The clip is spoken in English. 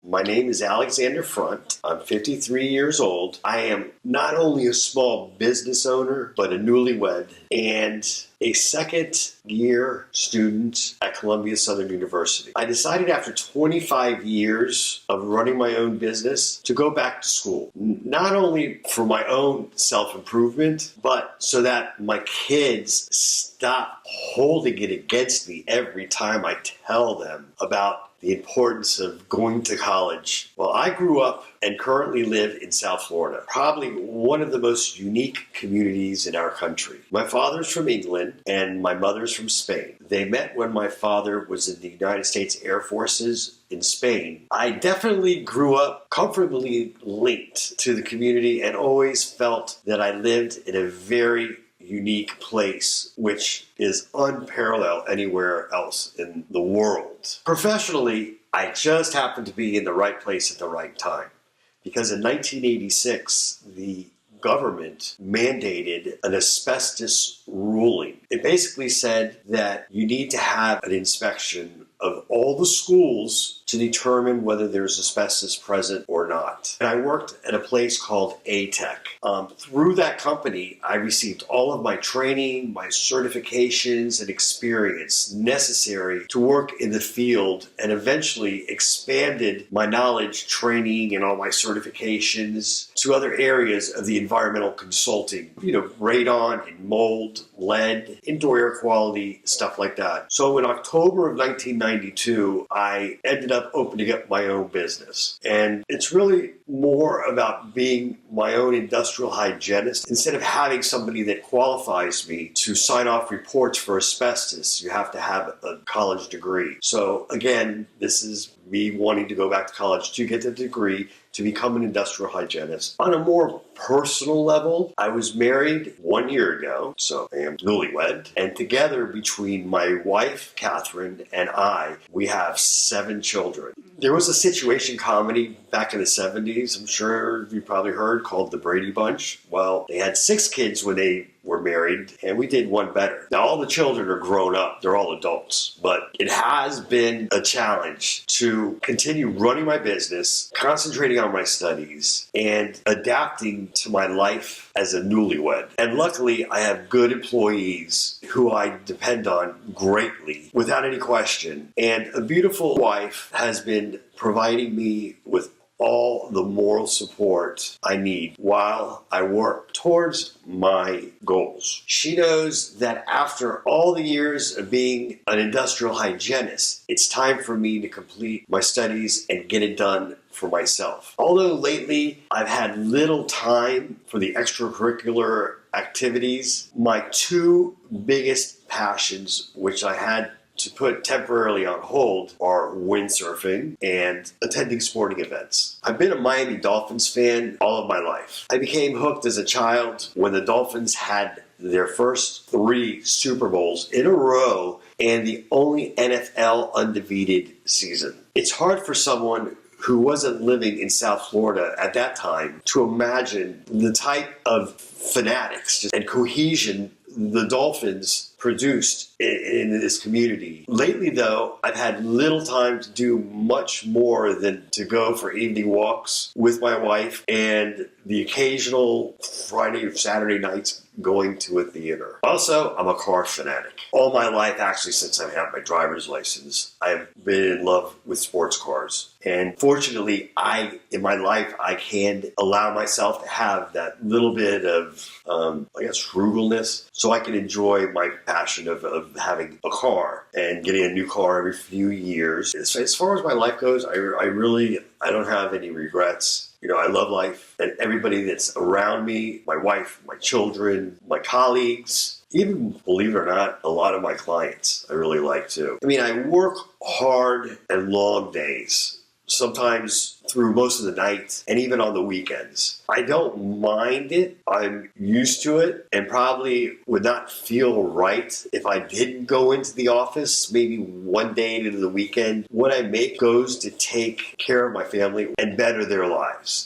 My name is Alexander Front. I'm 53 years old. I am not only a small business owner, but a newlywed and a second-year student at Columbia Southern University. I decided after 25 years of running my own business to go back to school, not only for my own self-improvement, but so that my kids stop holding it against me every time I tell them about the importance of going to college. Well, I grew up and currently live in South Florida, probably one of the most unique communities in our country. My father's from England and my mother's from Spain. They met when my father was in the United States Air Forces in Spain. I definitely grew up comfortably linked to the community and always felt that I lived in a very unique place, which is unparalleled anywhere else in the world. Professionally, I just happened to be in the right place at the right time, because in 1986, the government mandated an asbestos ruling. It basically said that you need to have an inspection of all the schools to determine whether there's asbestos present or not. And I worked at a place called ATEC. Through that company, I received all of my training, my certifications, and experience necessary to work in the field, and eventually expanded my knowledge, training, and all my certifications to other areas of the environmental consulting, radon and mold, lead, indoor air quality, stuff like that. So in October of 1992, I ended up opening up my own business. And it's really more about being my own industrial hygienist. Instead of having somebody that qualifies me to sign off reports for asbestos, you have to have a college degree. So again, this is me wanting to go back to college to get the degree to become an industrial hygienist. On a more personal level, I was married 1 year ago, so I am newlywed, and together between my wife, Catherine, and I, we have 7 children. There was a situation comedy back in the 70s, I'm sure you probably heard, called The Brady Bunch. Well, they had 6 kids when they were married, and we did one better. Now, all the children are grown up. They're all adults. But it has been a challenge to continue running my business, concentrating on my studies, and adapting to my life as a newlywed. And luckily, I have good employees who I depend on greatly, without any question. And a beautiful wife has been providing me with all the moral support I need while I work towards my goals. She knows that after all the years of being an industrial hygienist, it's time for me to complete my studies and get it done for myself. Although lately I've had little time for the extracurricular activities, my 2 biggest passions, which I had to put temporarily on hold, are windsurfing and attending sporting events. I've been a Miami Dolphins fan all of my life. I became hooked as a child when the Dolphins had their first 3 Super Bowls in a row and the only NFL undefeated season. It's hard for someone who wasn't living in South Florida at that time to imagine the type of fanatics and cohesion the Dolphins produced in this community. Lately, though, I've had little time to do much more than to go for evening walks with my wife and the occasional Friday or Saturday nights going to a theater. Also, I'm a car fanatic. All my life, actually, since I have my driver's license, I've been in love with sports cars. And fortunately, in my life, I can allow myself to have that little bit of, frugalness, so I can enjoy my passion of having a car and getting a new car every few years. As far as my life goes, I don't have any regrets. I love life, and everybody that's around me, my wife, my children, my colleagues, even, believe it or not, a lot of my clients I really like too. I work hard and long days, sometimes through most of the night and even on the weekends. I don't mind it. I'm used to it and probably would not feel right if I didn't go into the office maybe one day into the weekend. What I make goes to take care of my family and better their lives.